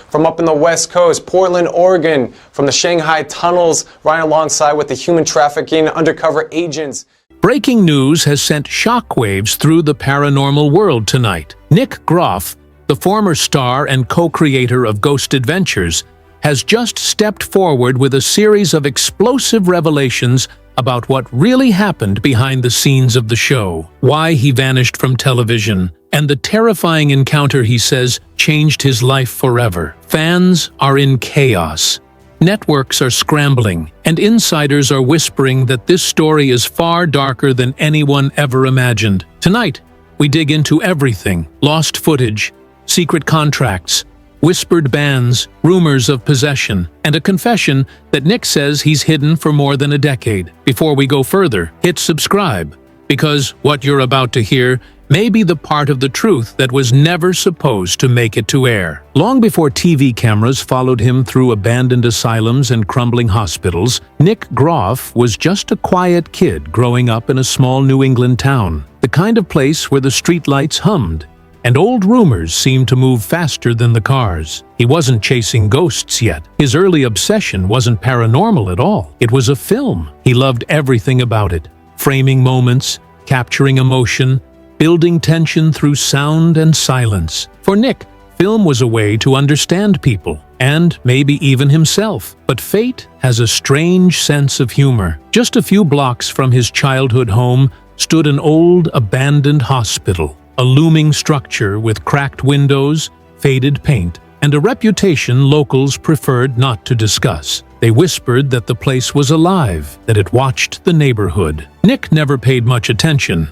from up in the West Coast, Portland, Oregon, from the Shanghai tunnels, right alongside with the human trafficking undercover agents. Breaking news has sent shockwaves through the paranormal world tonight. Nick Groff, the former star and co-creator of Ghost Adventures, has just stepped forward with a series of explosive revelations about what really happened behind the scenes of the show, why he vanished from television, and the terrifying encounter he says changed his life forever. Fans are in chaos. Networks are scrambling, and insiders are whispering that this story is far darker than anyone ever imagined. Tonight, we dig into everything: lost footage, secret contracts, whispered bans, rumors of possession, and a confession that Nick says he's hidden for more than a decade. Before we go further, hit subscribe, because what you're about to hear may be the part of the truth that was never supposed to make it to air. Long before TV cameras followed him through abandoned asylums and crumbling hospitals, Nick Groff was just a quiet kid growing up in a small New England town, the kind of place where the streetlights hummed and old rumors seemed to move faster than the cars. He wasn't chasing ghosts yet. His early obsession wasn't paranormal at all. It was a film. He loved everything about it: framing moments, capturing emotion, building tension through sound and silence. For Nick, film was a way to understand people, and maybe even himself. But fate has a strange sense of humor. Just a few blocks from his childhood home stood an old, abandoned hospital. A looming structure with cracked windows, faded paint, and a reputation locals preferred not to discuss. They whispered that the place was alive, that it watched the neighborhood. Nick never paid much attention.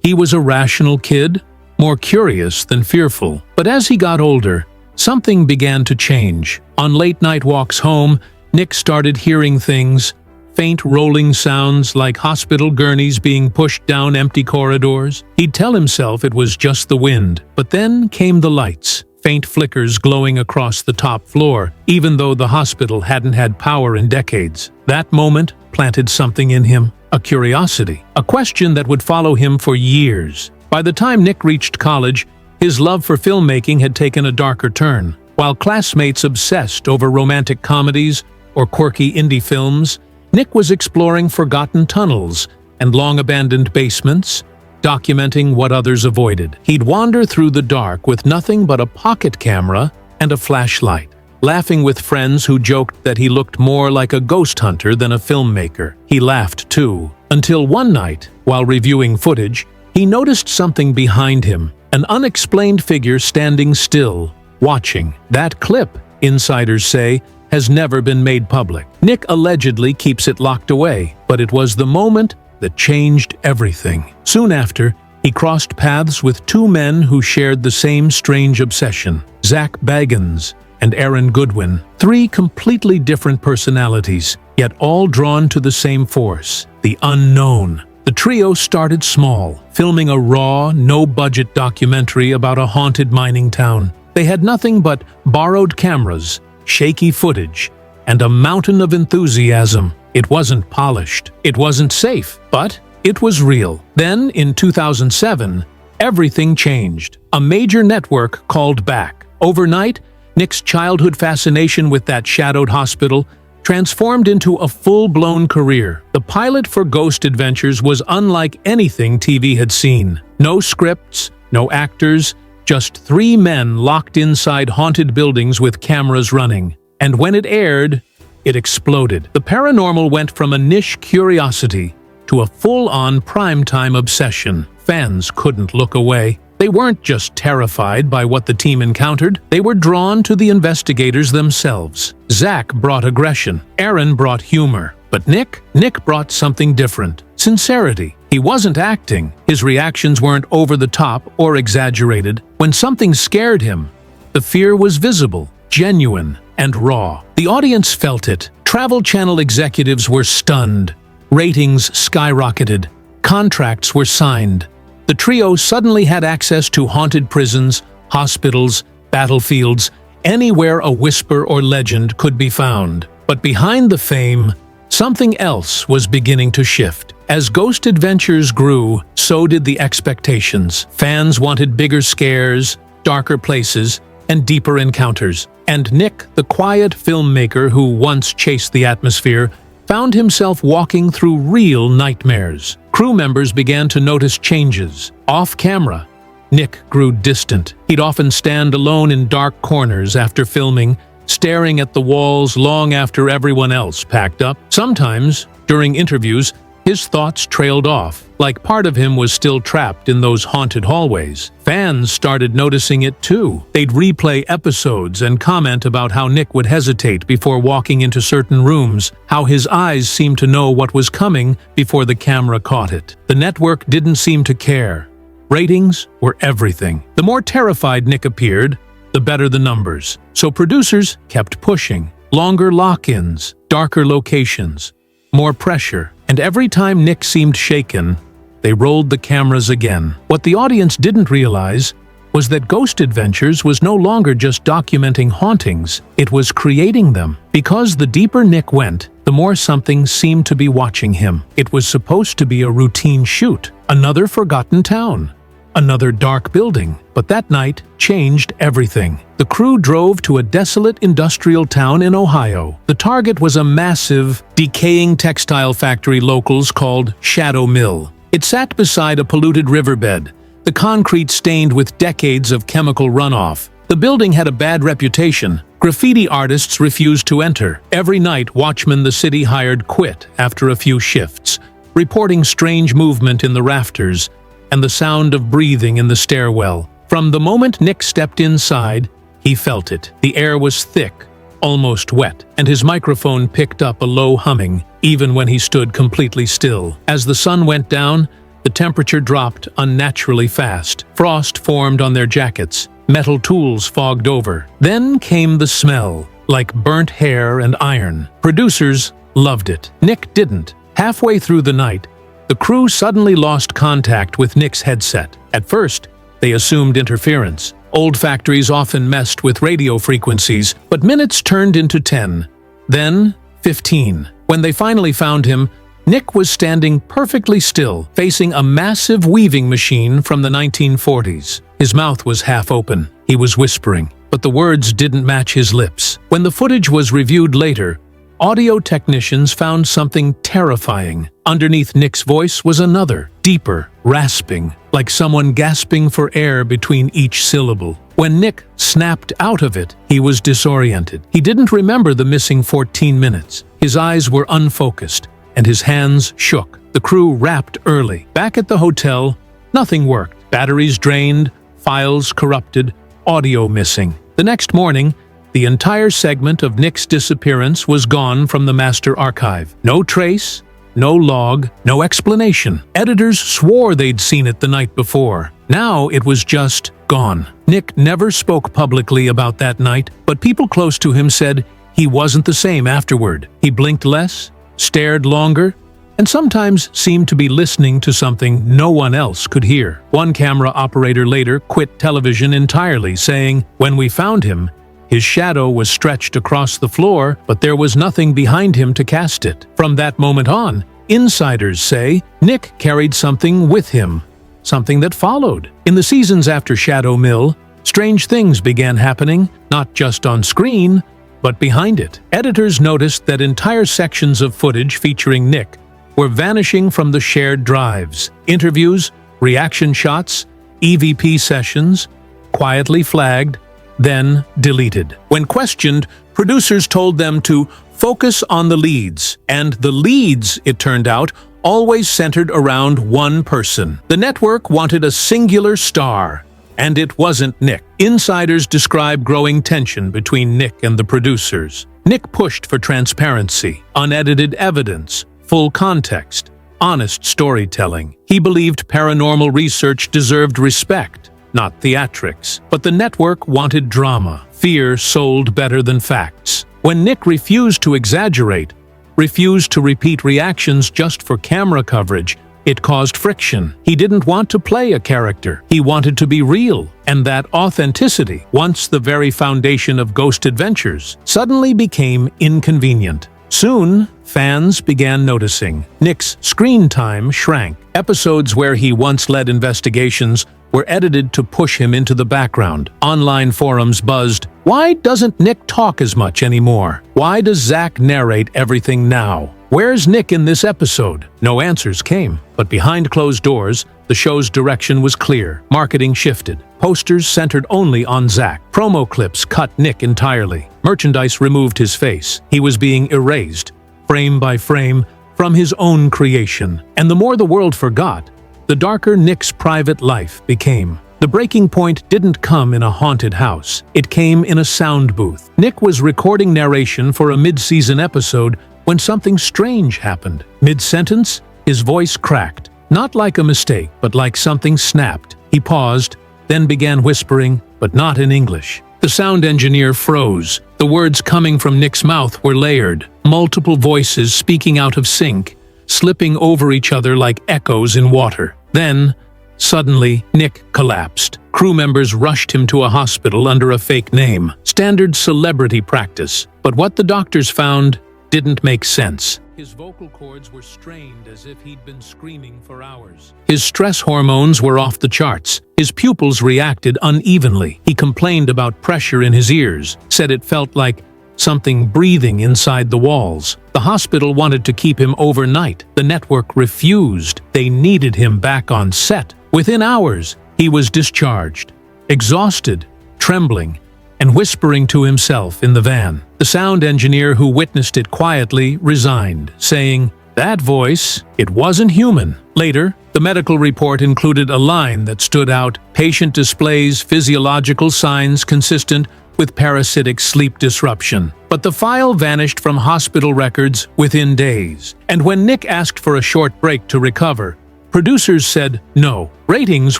He was a rational kid, more curious than fearful. But as he got older, something began to change. On late-night walks home, Nick started hearing things: faint rolling sounds like hospital gurneys being pushed down empty corridors. He'd tell himself it was just the wind, but then came the lights, faint flickers glowing across the top floor, even though the hospital hadn't had power in decades. That moment planted something in him, a curiosity, a question that would follow him for years. By the time Nick reached college, his love for filmmaking had taken a darker turn. While classmates obsessed over romantic comedies or quirky indie films, Nick was exploring forgotten tunnels and long-abandoned basements, documenting what others avoided. He'd wander through the dark with nothing but a pocket camera and a flashlight, laughing with friends who joked that he looked more like a ghost hunter than a filmmaker. He laughed too, until one night, while reviewing footage, he noticed something behind him, an unexplained figure standing still, watching. That clip, insiders say, has never been made public. Nick allegedly keeps it locked away, but it was the moment that changed everything. Soon after, he crossed paths with two men who shared the same strange obsession: Zach Baggins and Aaron Goodwin. Three completely different personalities, yet all drawn to the same force: the unknown. The trio started small, filming a raw, no-budget documentary about a haunted mining town. They had nothing but borrowed cameras, shaky footage, and a mountain of enthusiasm. It wasn't polished, it wasn't safe, but it was real. Then, in 2007, everything changed. A major network called back. Overnight, Nick's childhood fascination with that shadowed hospital transformed into a full-blown career. The pilot for Ghost Adventures was unlike anything TV had seen. No scripts, no actors, just three men locked inside haunted buildings with cameras running. And when it aired, it exploded. The paranormal went from a niche curiosity to a full-on primetime obsession. Fans couldn't look away. They weren't just terrified by what the team encountered, they were drawn to the investigators themselves. Zach brought aggression, Aaron brought humor, but Nick brought something different: sincerity. He wasn't acting. His reactions weren't over the top or exaggerated. When something scared him, the fear was visible, genuine, and raw. The audience felt it. Travel Channel executives were stunned. Ratings skyrocketed. Contracts were signed. The trio suddenly had access to haunted prisons, hospitals, battlefields, anywhere a whisper or legend could be found. But behind the fame, something else was beginning to shift. As Ghost Adventures grew, so did the expectations. Fans wanted bigger scares, darker places, and deeper encounters. And Nick, the quiet filmmaker who once chased the atmosphere, found himself walking through real nightmares. Crew members began to notice changes. Off camera, Nick grew distant. He'd often stand alone in dark corners after filming, staring at the walls long after everyone else packed up. Sometimes, during interviews, his thoughts trailed off, like part of him was still trapped in those haunted hallways. Fans started noticing it too. They'd replay episodes and comment about how Nick would hesitate before walking into certain rooms, how his eyes seemed to know what was coming before the camera caught it. The network didn't seem to care. Ratings were everything. The more terrified Nick appeared, the better the numbers. So producers kept pushing. Longer lock-ins, darker locations, more pressure. And every time Nick seemed shaken, they rolled the cameras again. What the audience didn't realize was that Ghost Adventures was no longer just documenting hauntings, it was creating them. Because the deeper Nick went, the more something seemed to be watching him. It was supposed to be a routine shoot, another forgotten town, another dark building. But that night changed everything. The crew drove to a desolate industrial town in Ohio. The target was a massive, decaying textile factory locals called Shadow Mill. It sat beside a polluted riverbed, the concrete stained with decades of chemical runoff. The building had a bad reputation. Graffiti artists refused to enter. Every night, watchmen the city hired quit after a few shifts, reporting strange movement in the rafters and the sound of breathing in the stairwell. From the moment Nick stepped inside, he felt it. The air was thick, almost wet, and his microphone picked up a low humming, even when he stood completely still. As the sun went down, the temperature dropped unnaturally fast. Frost formed on their jackets. Metal tools fogged over. Then came the smell, like burnt hair and iron. Producers loved it. Nick didn't. Halfway through the night, the crew suddenly lost contact with Nick's headset. At first, they assumed interference. Old factories often messed with radio frequencies, but minutes turned into 10, then 15. When they finally found him, Nick was standing perfectly still, facing a massive weaving machine from the 1940s. His mouth was half open. He was whispering, but the words didn't match his lips. When the footage was reviewed later, audio technicians found something terrifying. Underneath Nick's voice was another, deeper, rasping, like someone gasping for air between each syllable. When Nick snapped out of it, he was disoriented. He didn't remember the missing 14 minutes. His eyes were unfocused, and his hands shook. The crew wrapped early. Back at the hotel, nothing worked. Batteries drained, files corrupted, audio missing. The next morning, the entire segment of Nick's disappearance was gone from the master archive. No trace, no log, no explanation. Editors swore they'd seen it the night before. Now it was just gone. Nick never spoke publicly about that night, but people close to him said he wasn't the same afterward. He blinked less, stared longer, and sometimes seemed to be listening to something no one else could hear. One camera operator later quit television entirely, saying, "When we found him, his shadow was stretched across the floor, but there was nothing behind him to cast it." From that moment on, insiders say Nick carried something with him, something that followed. In the seasons after Shadow Mill, strange things began happening, not just on screen, but behind it. Editors noticed that entire sections of footage featuring Nick were vanishing from the shared drives. Interviews, reaction shots, EVP sessions, quietly flagged, then deleted. When questioned, producers told them to focus on the leads. And the leads, it turned out, always centered around one person. The network wanted a singular star, and it wasn't Nick. Insiders describe growing tension between Nick and the producers. Nick pushed for transparency, unedited evidence, full context, honest storytelling. He believed paranormal research deserved respect, not theatrics. But the network wanted drama. Fear sold better than facts. When Nick refused to exaggerate, refused to repeat reactions just for camera coverage, it caused friction. He didn't want to play a character. He wanted to be real. And that authenticity, once the very foundation of Ghost Adventures, suddenly became inconvenient. Soon, fans began noticing. Nick's screen time shrank. Episodes where he once led investigations were edited to push him into the background. Online forums buzzed, "Why doesn't Nick talk as much anymore? Why does Zach narrate everything now? Where's Nick in this episode?" No answers came, but behind closed doors, the show's direction was clear. Marketing shifted. Posters centered only on Zach. Promo clips cut Nick entirely. Merchandise removed his face. He was being erased, frame by frame, from his own creation. And the more the world forgot, the darker Nick's private life became. The breaking point didn't come in a haunted house. It came in a sound booth. Nick was recording narration for a mid-season episode when something strange happened. Mid-sentence, his voice cracked. Not like a mistake, but like something snapped. He paused, then began whispering, but not in English. The sound engineer froze. The words coming from Nick's mouth were layered, multiple voices speaking out of sync, slipping over each other like echoes in water. Then, suddenly, Nick collapsed. Crew members rushed him to a hospital under a fake name. Standard celebrity practice. But what the doctors found didn't make sense. His vocal cords were strained as if he'd been screaming for hours. His stress hormones were off the charts. His pupils reacted unevenly. He complained about pressure in his ears, said it felt like something breathing inside the walls. The hospital wanted to keep him overnight. The network refused. They needed him back on set. Within hours, he was discharged, exhausted, trembling, and whispering to himself in the van. The sound engineer who witnessed it quietly resigned, saying, "That voice, it wasn't human." Later, the medical report included a line that stood out: "Patient displays physiological signs consistent with parasitic sleep disruption." But the file vanished from hospital records within days. And when Nick asked for a short break to recover, producers said no. Ratings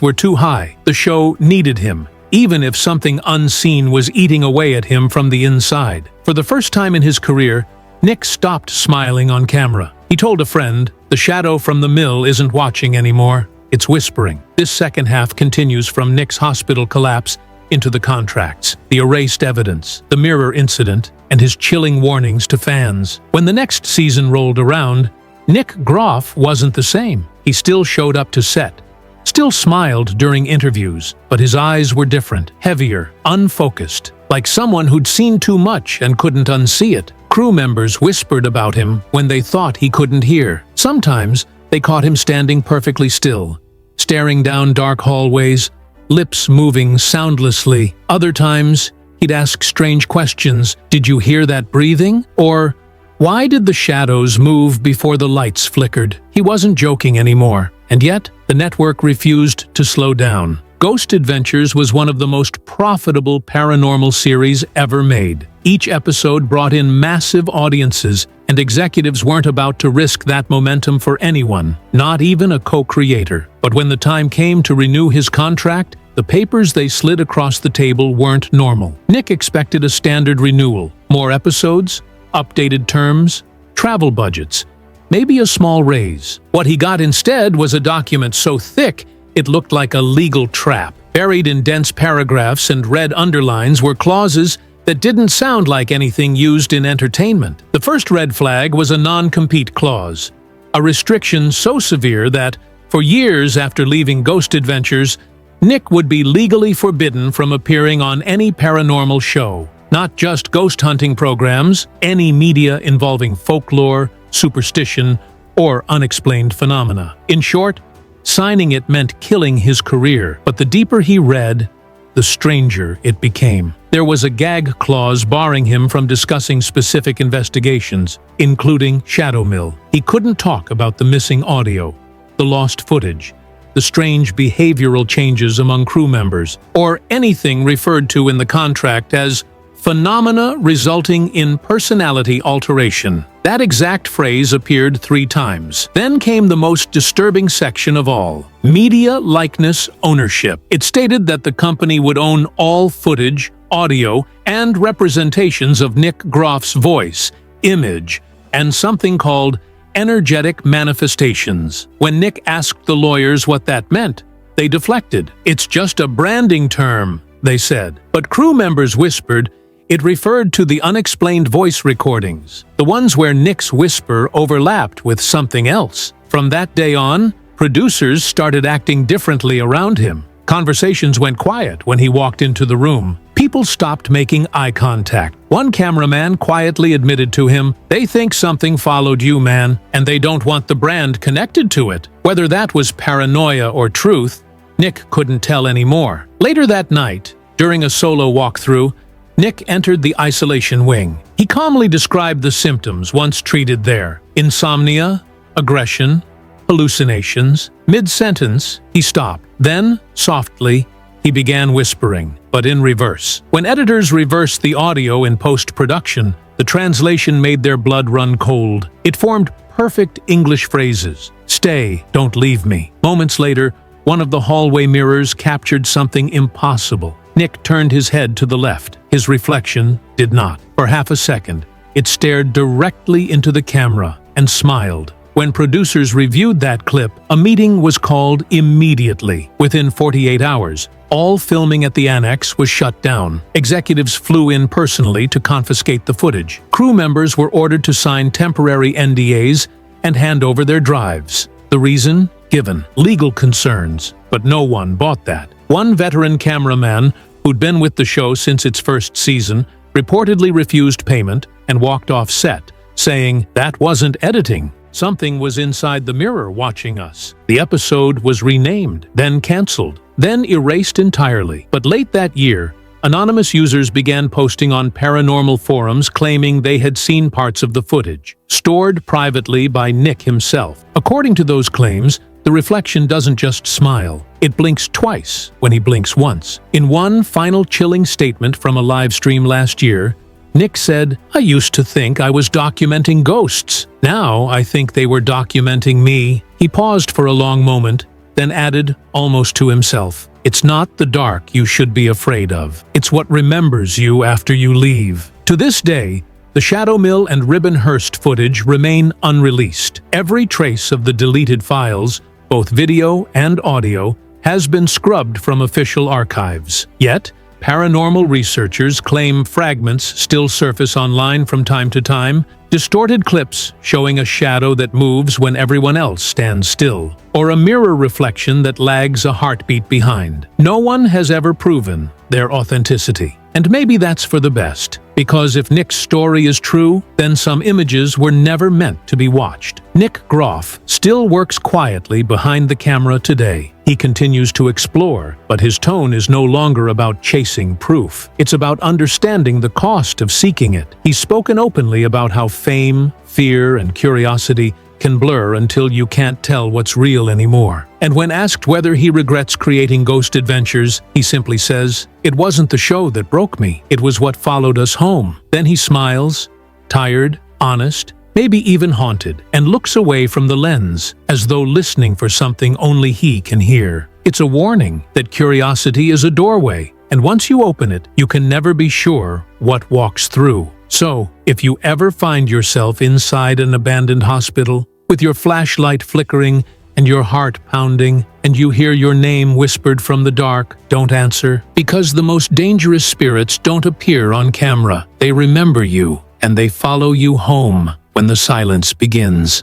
were too high. The show needed him, even if something unseen was eating away at him from the inside. For the first time in his career, Nick stopped smiling on camera. He told a friend, "The shadow from the mill isn't watching anymore. It's whispering." This second half continues from Nick's hospital collapse into the contracts, the erased evidence, the mirror incident, and his chilling warnings to fans. When the next season rolled around, Nick Groff wasn't the same. He still showed up to set, still smiled during interviews, but his eyes were different, heavier, unfocused, like someone who'd seen too much and couldn't unsee it. Crew members whispered about him when they thought he couldn't hear. Sometimes they caught him standing perfectly still, staring down dark hallways, lips moving soundlessly. Other times, he'd ask strange questions. "Did you hear that breathing?" Or, "Why did the shadows move before the lights flickered?" He wasn't joking anymore. And yet, the network refused to slow down. Ghost Adventures was one of the most profitable paranormal series ever made. Each episode brought in massive audiences, and executives weren't about to risk that momentum for anyone, not even a co-creator. But when the time came to renew his contract, the papers they slid across the table weren't normal. Nick expected a standard renewal, more episodes, updated terms, travel budgets, maybe a small raise. What he got instead was a document so thick it looked like a legal trap. Buried in dense paragraphs and red underlines were clauses that didn't sound like anything used in entertainment. The first red flag was a non-compete clause, a restriction so severe that, for years after leaving Ghost Adventures, Nick would be legally forbidden from appearing on any paranormal show. Not just ghost hunting programs, any media involving folklore, superstition, or unexplained phenomena. In short, signing it meant killing his career. But the deeper he read, the stranger it became. There was a gag clause barring him from discussing specific investigations, including Shadow Mill. He couldn't talk about the missing audio, the lost footage, the strange behavioral changes among crew members, or anything referred to in the contract as phenomena resulting in personality alteration. That exact phrase appeared 3 times. Then came the most disturbing section of all: media likeness ownership. It stated that the company would own all footage, audio, and representations of Nick Groff's voice, image, and something called energetic manifestations. When Nick asked the lawyers what that meant, they deflected. "It's just a branding term," they said. But crew members whispered, It referred to the unexplained voice recordings, the ones where Nick's whisper overlapped with something else. From that day on, producers started acting differently around him. Conversations went quiet when he walked into the room. People stopped making eye contact. One cameraman quietly admitted to him, "They think something followed you, man, and they don't want the brand connected to it." Whether that was paranoia or truth, Nick couldn't tell anymore. Later that night, during a solo walkthrough, Nick entered the isolation wing. He calmly described the symptoms once treated there: insomnia, aggression, hallucinations. Mid-sentence, he stopped. Then, softly, he began whispering, but in reverse. When editors reversed the audio in post-production, the translation made their blood run cold. It formed perfect English phrases. "Stay, don't leave me." Moments later, one of the hallway mirrors captured something impossible. Nick turned his head to the left. His reflection did not. For half a second, it stared directly into the camera and smiled. When producers reviewed that clip, a meeting was called immediately. Within 48 hours, all filming at the annex was shut down. Executives flew in personally to confiscate the footage. Crew members were ordered to sign temporary NDAs and hand over their drives. The reason? Given. Legal concerns. But no one bought that. One veteran cameraman, who'd been with the show since its first season, reportedly refused payment and walked off set, saying, "That wasn't editing. Something was inside the mirror watching us." The episode was renamed, then canceled, then erased entirely. But late that year, anonymous users began posting on paranormal forums claiming they had seen parts of the footage, stored privately by Nick himself. According to those claims, the reflection doesn't just smile. It blinks twice when he blinks once. In one final chilling statement from a live stream last year, Nick said, "I used to think I was documenting ghosts. Now I think they were documenting me." He paused for a long moment, then added, almost to himself, "It's not the dark you should be afraid of. It's what remembers you after you leave." To this day, the Shadow Mill and Ribbonhurst footage remain unreleased. Every trace of the deleted files, both video and audio, has been scrubbed from official archives. Yet, paranormal researchers claim fragments still surface online from time to time, distorted clips showing a shadow that moves when everyone else stands still, or a mirror reflection that lags a heartbeat behind. No one has ever proven their authenticity. And maybe that's for the best, because if Nick's story is true, then some images were never meant to be watched. Nick Groff still works quietly behind the camera today. He continues to explore, but his tone is no longer about chasing proof. It's about understanding the cost of seeking it. He's spoken openly about how fame, fear, and curiosity can blur until you can't tell what's real anymore. And when asked whether he regrets creating Ghost Adventures, he simply says, "It wasn't the show that broke me. It was what followed us home." Then he smiles, tired, honest, maybe even haunted, and looks away from the lens, as though listening for something only he can hear. It's a warning that curiosity is a doorway, and once you open it, you can never be sure what walks through. So, if you ever find yourself inside an abandoned hospital, with your flashlight flickering and your heart pounding, and you hear your name whispered from the dark, don't answer, because the most dangerous spirits don't appear on camera. They remember you, and they follow you home when the silence begins.